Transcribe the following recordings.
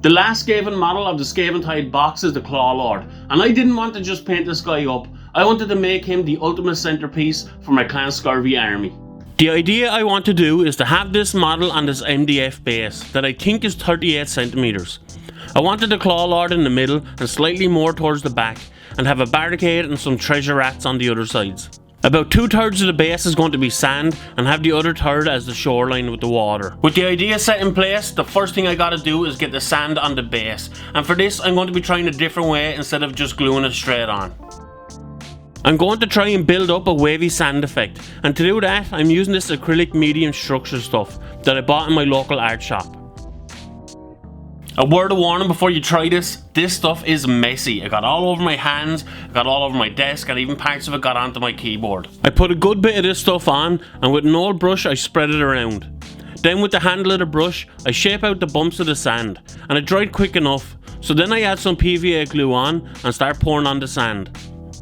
The last Skaven model of the skavetide box is the Warlord, and I didn't want to just paint this guy up, I wanted to make him the ultimate centerpiece for my clan Scurvy army. The idea I want to do is to have this model on this MDF base that I think is 38 centimeters. I wanted the Warlord in the middle and slightly more towards the back, and have a barricade and some treasure rats on the other sides. About 2/3 of the base is going to be sand, and have the other third as the shoreline with the water. With the idea set in place, the first thing I gotta do is get the sand on the base, and for this I'm going to be trying a different way instead of just gluing it straight on. I'm going to try and build up a wavy sand effect, and to do that I'm using this acrylic medium structure stuff that I bought in my local art shop. A word of warning before you try this stuff is messy. It got all over my hands, it got all over my desk, and even parts of it got onto my keyboard. I put a good bit of this stuff on, and with an old brush I spread it around. Then with the handle of the brush, I shape out the bumps of the sand, and it dried quick enough, so then I add some PVA glue on and start pouring on the sand.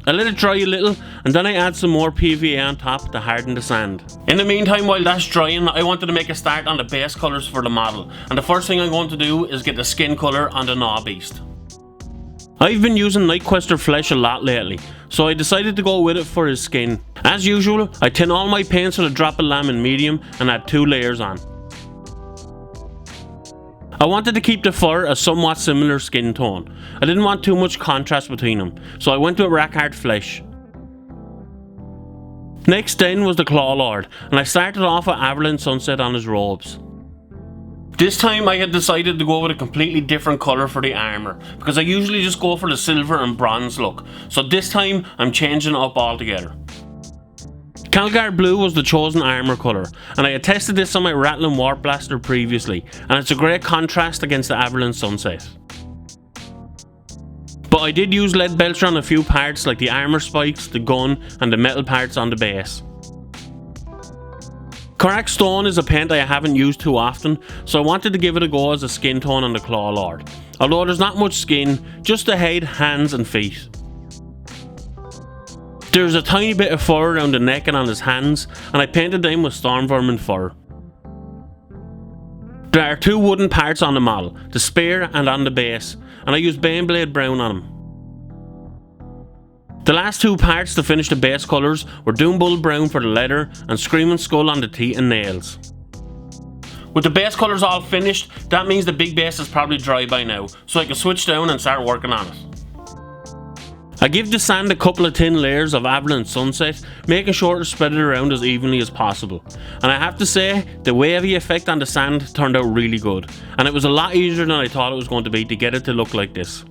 I let it dry a little, and then I add some more PVA on top to harden the sand. In the meantime, while that's drying, I wanted to make a start on the base colours for the model, and the first thing I'm going to do is get the skin colour on the Gnaw Beast. I've been using Nightquester flesh a lot lately, so I decided to go with it for his skin. As usual, I tin all my paints with a drop of lamb in medium and add 2 layers on. I wanted to keep the fur a somewhat similar skin tone. I didn't want too much contrast between them, so I went with rack hard flesh. Next then was the Warlord, and I started off with Averland Sunset on his robes. This time I had decided to go with a completely different colour for the armour, because I usually just go for the silver and bronze look, so this time I'm changing it up altogether. Calgar Blue was the chosen armour colour, and I had tested this on my Rattling Warp Blaster previously, and it's a great contrast against the Averland Sunset. But I did use lead belcher on a few parts like the armour spikes, the gun, and the metal parts on the base. Korak Stone is a paint I haven't used too often, so I wanted to give it a go as a skin tone on the Warlord. Although there's not much skin, just the head, hands and feet. There's a tiny bit of fur around the neck and on his hands, and I painted them with Stormvermin fur. There are 2 wooden parts on the model, the spear and on the base, and I used Baneblade Brown on them. The last 2 parts to finish the base colours were Doombull Brown for the leather and Screaming Skull on the teeth and nails. With the base colours all finished, that means the big base is probably dry by now, so I can switch down and start working on it. I give the sand a couple of thin layers of Averland Sunset, making sure to spread it around as evenly as possible. And I have to say, the wavy effect on the sand turned out really good, and it was a lot easier than I thought it was going to be to get it to look like this.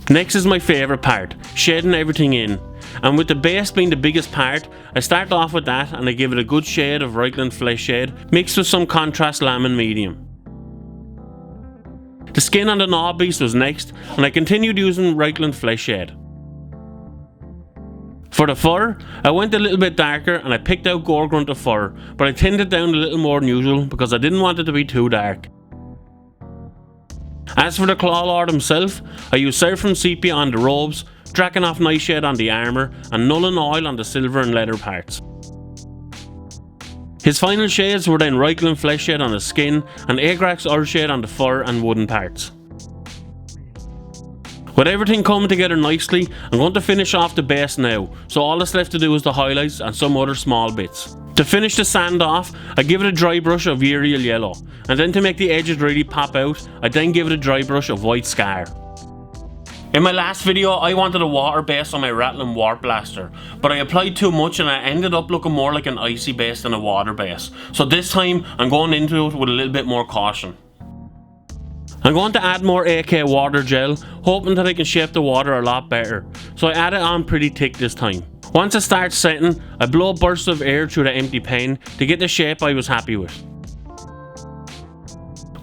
Next is my favourite part, shading everything in. And with the base being the biggest part, I start off with that and I give it a good shade of Reichland Flesh Shade, mixed with some contrast lamb and medium. The skin on the Gnaw Beast was next, and I continued using Reichland Flesh Shade. For the fur, I went a little bit darker and I picked out Gorgrunt of fur, but I thinned it down a little more than usual because I didn't want it to be too dark. As for the Warlord himself, I used Seraphim Sepia on the robes, Drakenhof Nightshade on the armour, and Nuln Oil on the silver and leather parts. His final shades were then Reichland Flesh Shade on the skin and Agrax Earthshade on the fur and wooden parts. With everything coming together nicely, I'm going to finish off the base now, so all that's left to do is the highlights and some other small bits. To finish the sand off, I give it a dry brush of Uriel Yellow, and then to make the edges really pop out, I then give it a dry brush of White Scar. In my last video, I wanted a water base on my Rattling Warp Blaster, but I applied too much and I ended up looking more like an icy base than a water base. So this time, I'm going into it with a little bit more caution. I'm going to add more AK water gel, hoping that I can shape the water a lot better, so I add it on pretty thick this time. Once it starts setting, I blow bursts of air through the empty pen to get the shape I was happy with.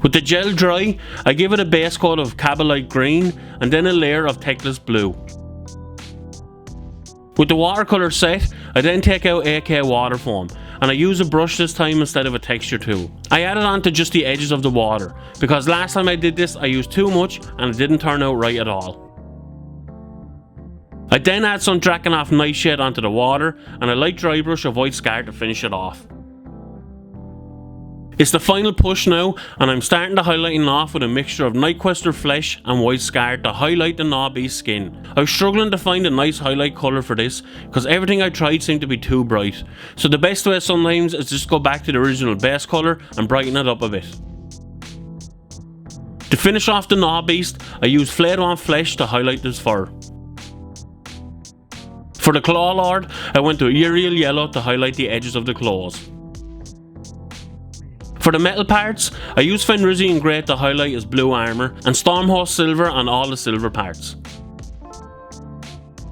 With the gel dry, I give it a base coat of Cabalite Green and then a layer of Teclis Blue. With the watercolour set, I then take out AK water foam, and I use a brush this time instead of a texture tool. I add it onto just the edges of the water, because last time I did this I used too much and it didn't turn out right at all. I then add some Drakenhof Nightshade onto the water and a light dry brush of White Scar to finish it off. It's the final push now, and I'm starting the highlighting off with a mixture of Nightquester flesh and white scar to highlight the Gnawbeast skin. I was struggling to find a nice highlight colour for this because everything I tried seemed to be too bright. So the best way sometimes is just go back to the original base colour and brighten it up a bit. To finish off the Gnawbeast, I used flayed on flesh to highlight his fur. For the Claw Lord, I went to Uriel Yellow to highlight the edges of the claws. For the metal parts, I used Fenrisian Grey to highlight his blue armour and Stormhost Silver on all the silver parts.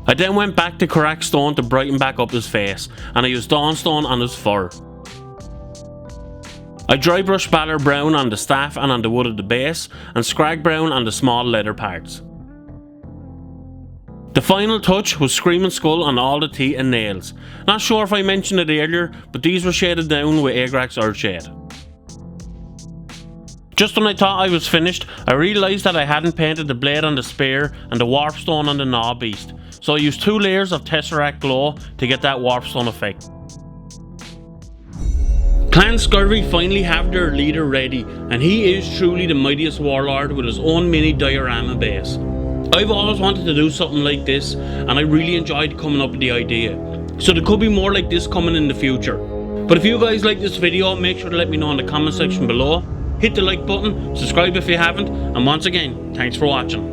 I then went back to Karak Stone to brighten back up his face, and I used Dawnstone on his fur. I dry brushed Baller Brown on the staff and on the wood of the base, and Scrag Brown on the small leather parts. The final touch was Screaming Skull on all the teeth and nails. Not sure if I mentioned it earlier, but these were shaded down with Agrax Earthshade. Just when I thought I was finished, I realised that I hadn't painted the blade on the spear and the Warpstone on the Gnawbeast, so I used 2 layers of Tesseract Glow to get that Warpstone effect. Clan Scurvy finally have their leader ready, and he is truly the mightiest warlord with his own mini diorama base. I've always wanted to do something like this, and I really enjoyed coming up with the idea, so there could be more like this coming in the future. But if you guys like this video, make sure to let me know in the comment section below. Hit the like button, subscribe if you haven't, and once again, thanks for watching.